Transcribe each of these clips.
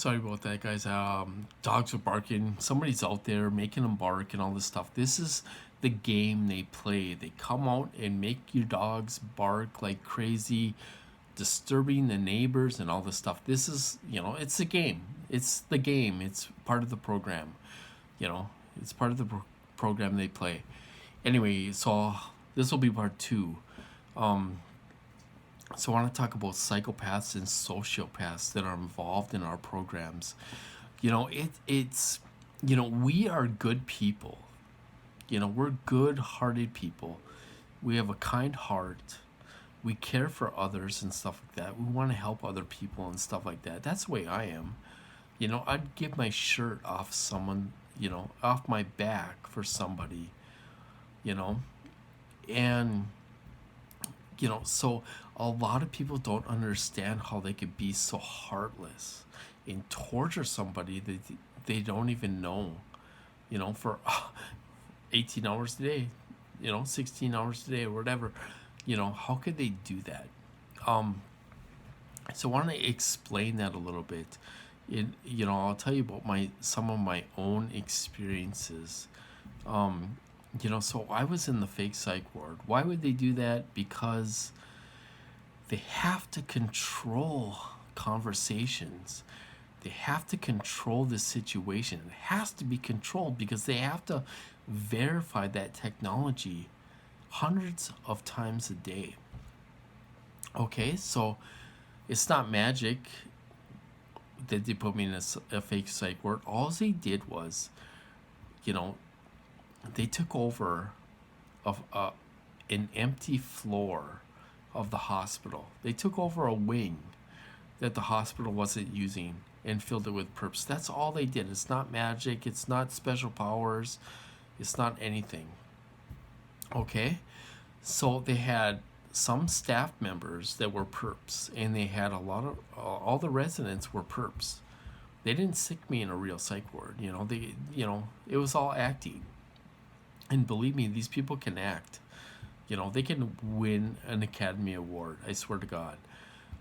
Sorry about that, guys. Dogs are barking. Somebody's out there making them bark and all this stuff. This is the game they play. They come out and make your dogs bark like crazy, disturbing the neighbors and all this stuff. This is, it's the game. It's the game. It's part of the program. You know, it's part of the program they play. Anyway, so this will be part two. So I want to talk about psychopaths and sociopaths that are involved in our programs. It's we are good people. We're good-hearted people. We have a kind heart. We care for others and stuff like that. We want to help other people and stuff like that. That's the way I am. I'd give my shirt off someone, off my back for somebody, you know, and so a lot of people don't understand how they could be so heartless and torture somebody that they don't even know, for 18 hours a day, 16 hours a day or whatever. How could they do that? So I want to explain that a little bit. I'll tell you about some of my own experiences. So I was in the fake psych ward. Why would they do that? Because they have to control conversations. They have to control the situation. It has to be controlled because they have to verify that technology hundreds of times a day. Okay, so it's not magic that they put me in a fake psych ward. All they did was, they took over of an empty floor of the hospital. They took over a wing that the hospital wasn't using and filled it with perps. That's all they did. It's not magic. It's not special powers. It's not anything. Okay? So they had some staff members that were perps, and they had all the residents were perps. They didn't stick me in a real psych ward. It was all acting. And believe me, these people can act. They can win an Academy Award. I swear to God.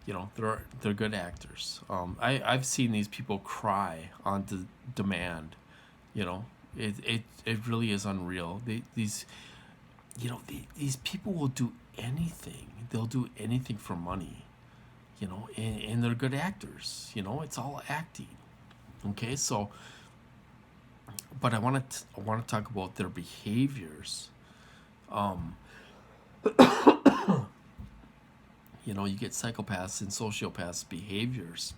They're good actors. I've seen these people cry on demand. It really is unreal. These people will do anything. They'll do anything for money. And they're good actors. It's all acting. Okay, so. But I want to talk about their behaviors. You get psychopaths and sociopaths behaviors.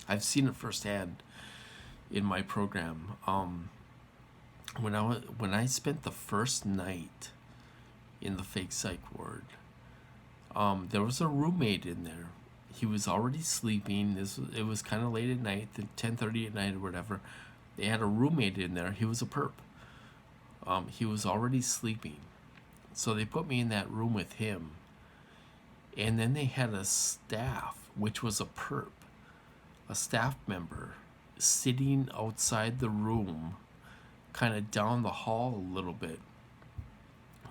I've seen it firsthand in my program. When I spent the first night in the fake psych ward, there was a roommate in there. He was already sleeping. It was kind of late at night, 10:30 at night or whatever. They had a roommate in there. He was a perp. He was already sleeping. So they put me in that room with him. And then they had a staff, which was a perp, a staff member, sitting outside the room, kind of down the hall a little bit.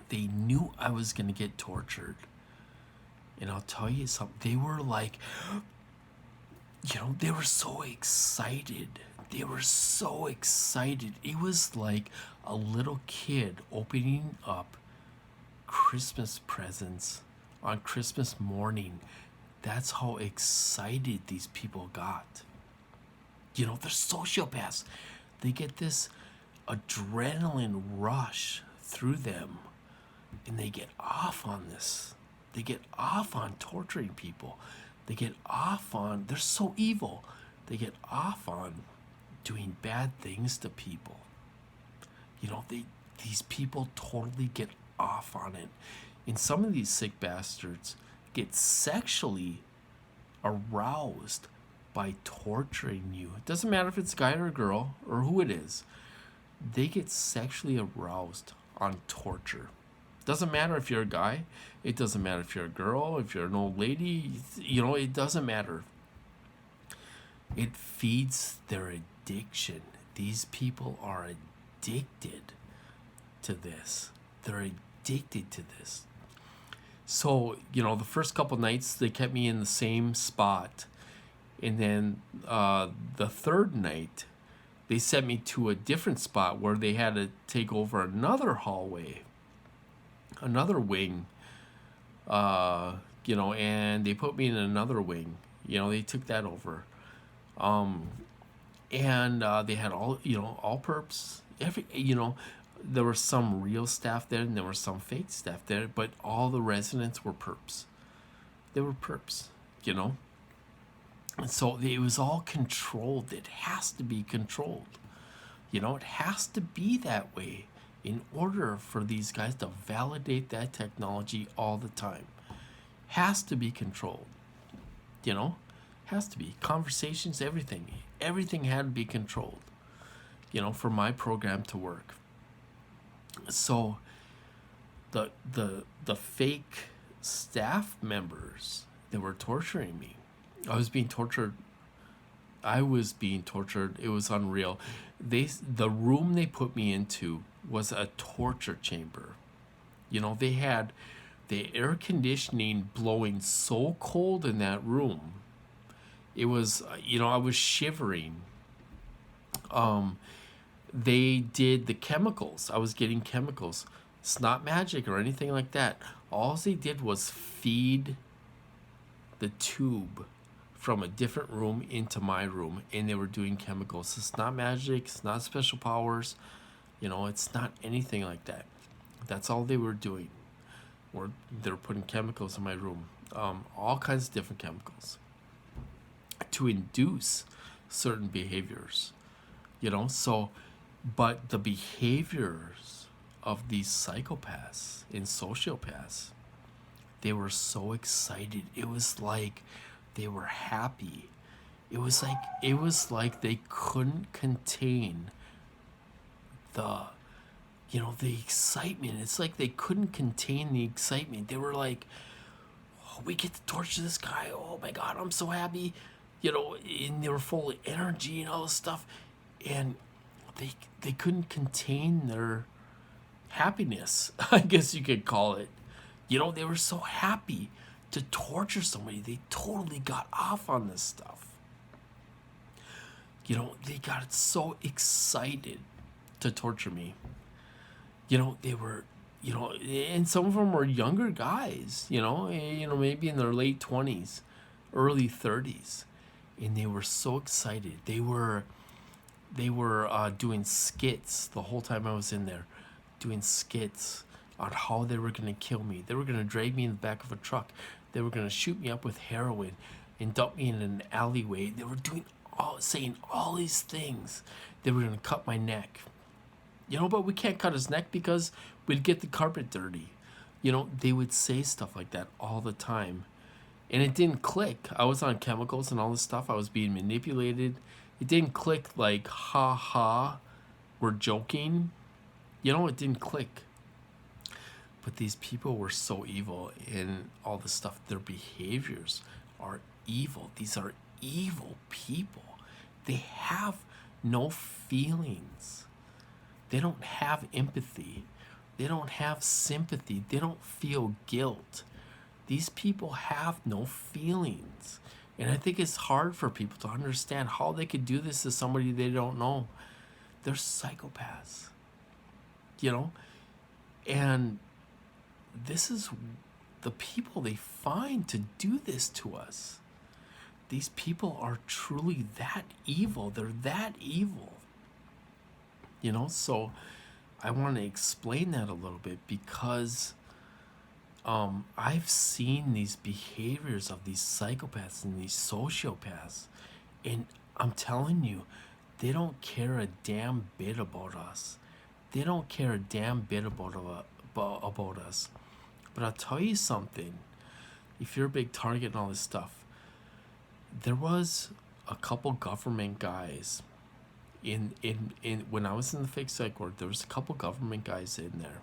They knew I was going to get tortured. And I'll tell you something. They were like, they were so excited. They were so excited. It was like a little kid opening up Christmas presents on Christmas morning. That's how excited these people got. They're sociopaths. They get this adrenaline rush through them, and they get off on this. They get off on torturing people. They get off on, they're so evil. They get off on doing bad things to people. These people totally get off on it. And some of these sick bastards get sexually aroused by torturing you. It doesn't matter if it's a guy or a girl or who it is. They get sexually aroused on torture. Doesn't matter if you're a guy. It doesn't matter if you're a girl, if you're an old lady. It doesn't matter. It feeds their addiction. These people are addicted to this. They're addicted to this. So, the first couple nights, they kept me in the same spot. And then the third night, they sent me to a different spot where they had to take over another hallway, another wing, and they put me in another wing. They took that over. And they had all perps. There were some real staff there and there were some fake staff there, but all the residents were perps. They were perps, And so it was all controlled. It has to be controlled. It has to be that way in order for these guys to validate that technology all the time. Has to be controlled. Has to be. Conversations, everything. Everything had to be controlled, for my program to work. So the fake staff members that were torturing me, I was being tortured. It was unreal. The room they put me into was a torture chamber. They had the air conditioning blowing so cold in that room. It was, I was shivering. They did the chemicals. I was getting chemicals. It's not magic or anything like that. All they did was feed the tube from a different room into my room, and they were doing chemicals. It's not magic. It's not special powers. It's not anything like that. That's all they were doing. Or they were putting chemicals in my room. All kinds of different chemicals to induce certain behaviors. But the behaviors of these psychopaths and sociopaths, they were so excited. It was like they were happy. It was like they couldn't contain the excitement. It's like they couldn't contain the excitement. They were like, oh, we get to torture this guy. Oh my God, I'm so happy. And they were full of energy and all this stuff. And they couldn't contain their happiness, I guess you could call it. They were so happy to torture somebody. They totally got off on this stuff. They got so excited to torture me. They were, and some of them were younger guys, maybe in their late 20s, early 30s. And they were so excited. They were doing skits the whole time I was in there, doing skits on how they were going to kill me. They were going to drag me in the back of a truck. They were going to shoot me up with heroin and dump me in an alleyway. They were saying all these things. They were going to cut my neck. But we can't cut his neck because we'd get the carpet dirty. They would say stuff like that all the time. And it didn't click. I was on chemicals and all this stuff. I was being manipulated. It didn't click like, ha ha, we're joking. It didn't click. But these people were so evil and all this stuff. Their behaviors are evil. These are evil people. They have no feelings. They don't have empathy. They don't have sympathy. They don't feel guilt. These people have no feelings. And I think it's hard for people to understand how they could do this to somebody they don't know. They're psychopaths. And this is the people they find to do this to us. These people are truly that evil. They're that evil. So I want to explain that a little bit because I've seen these behaviors of these psychopaths and these sociopaths, and I'm telling you, they don't care a damn bit about us. They don't care a damn bit about us. But I'll tell you something. If you're a big target and all this stuff, there was a couple government guys in when I was in the fake psych ward. There was a couple government guys in there.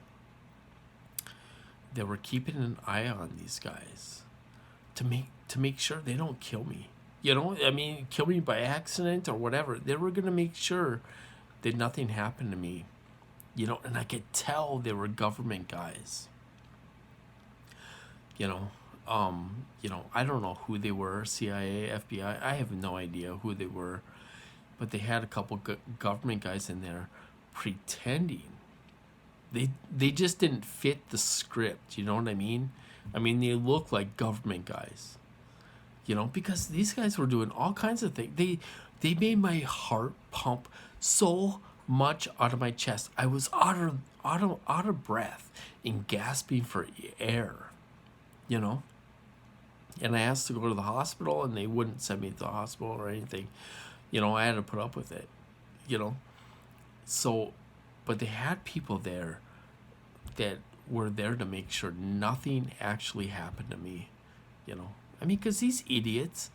They were keeping an eye on these guys to make sure they don't kill me. Kill me by accident or whatever. They were gonna make sure that nothing happened to me. And I could tell they were government guys. I don't know who they were, CIA, FBI, I have no idea who they were, but they had a couple government guys in there pretending. They just didn't fit the script, you know what I mean? I mean, they look like government guys, because these guys were doing all kinds of things. They made my heart pump so much out of my chest. I was out of breath and gasping for air, you know. And I asked to go to the hospital, and they wouldn't send me to the hospital or anything. I had to put up with it, you know. So, but they had people there that were there to make sure nothing actually happened to me, I mean, because these idiots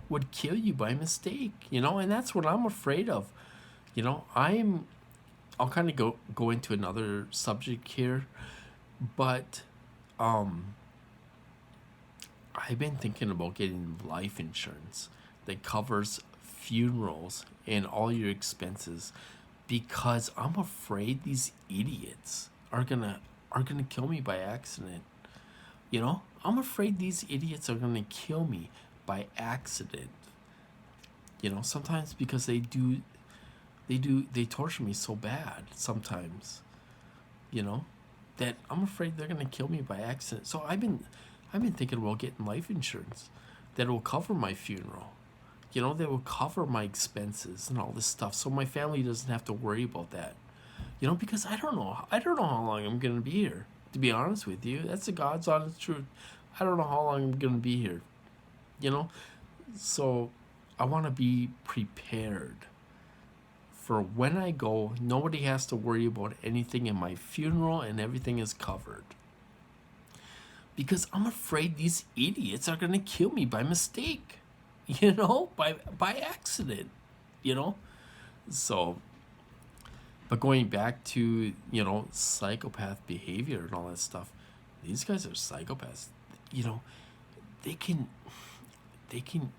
would kill you by mistake, and that's what I'm afraid of. I'll kind of go into another subject here, but I've been thinking about getting life insurance that covers funerals and all your expenses, because I'm afraid these idiots are gonna kill me by accident. I'm afraid these idiots are gonna kill me by accident. Sometimes because they torture me so bad sometimes, that I'm afraid they're gonna kill me by accident. So I've been thinking about getting life insurance that will cover my funeral. That will cover my expenses and all this stuff, so my family doesn't have to worry about that. Because I don't know how long I'm gonna be here. To be honest with you, that's the God's honest truth. I don't know how long I'm gonna be here. So I want to be prepared for when I go. Nobody has to worry about anything in my funeral, and everything is covered. Because I'm afraid these idiots are gonna kill me by mistake, by accident, So, but going back to, psychopath behavior and all that stuff, these guys are psychopaths. They can, they can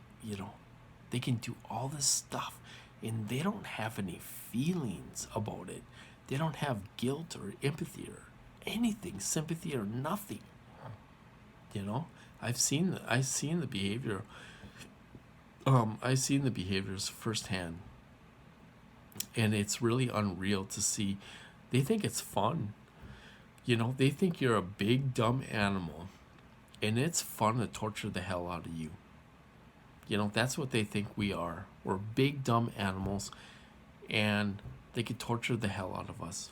do all this stuff, and they don't have any feelings about it. They don't have guilt or empathy or anything, sympathy or nothing. I've seen the behavior. I've seen the behaviors firsthand, and it's really unreal to see. They think it's fun. They think you're a big dumb animal, and it's fun to torture the hell out of you. That's what they think we are. We're big dumb animals, and they could torture the hell out of us.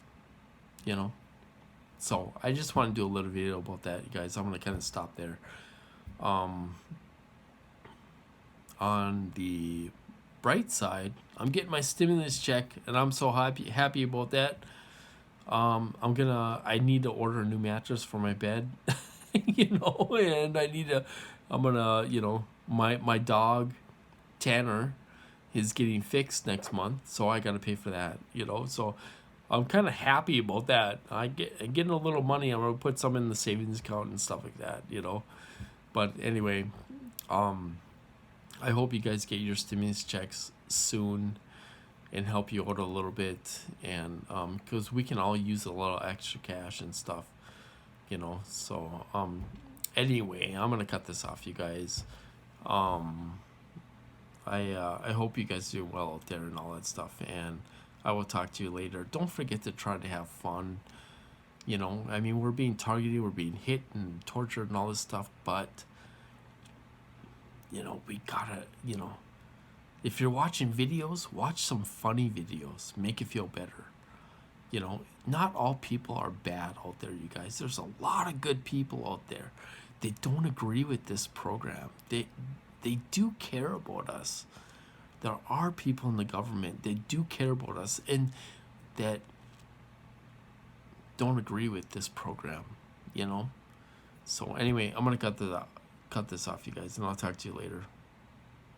So I just want to do a little video about that, you guys. I'm going to kind of stop there. On the bright side, I'm getting my stimulus check, and I'm so happy about that. I need to order a new mattress for my bed, and my dog, Tanner, is getting fixed next month, so I got to pay for that, so I'm kind of happy about that. I'm getting a little money. I'm going to put some in the savings account and stuff like that, But anyway, I hope you guys get your stimulus checks soon and help you out a little bit. And because we can all use a little extra cash and stuff, So anyway, I'm going to cut this off, you guys. I hope you guys do well out there and all that stuff. And I will talk to you later. Don't forget to try to have fun. I mean, we're being targeted, we're being hit and tortured and all this stuff, but, we gotta, if you're watching videos, watch some funny videos. Make it feel better. Not all people are bad out there, you guys. There's a lot of good people out there. They don't agree with this program. They do care about us. There are people in the government that do care about us and that don't agree with this program, So anyway, I'm going to cut this off, you guys, and I'll talk to you later.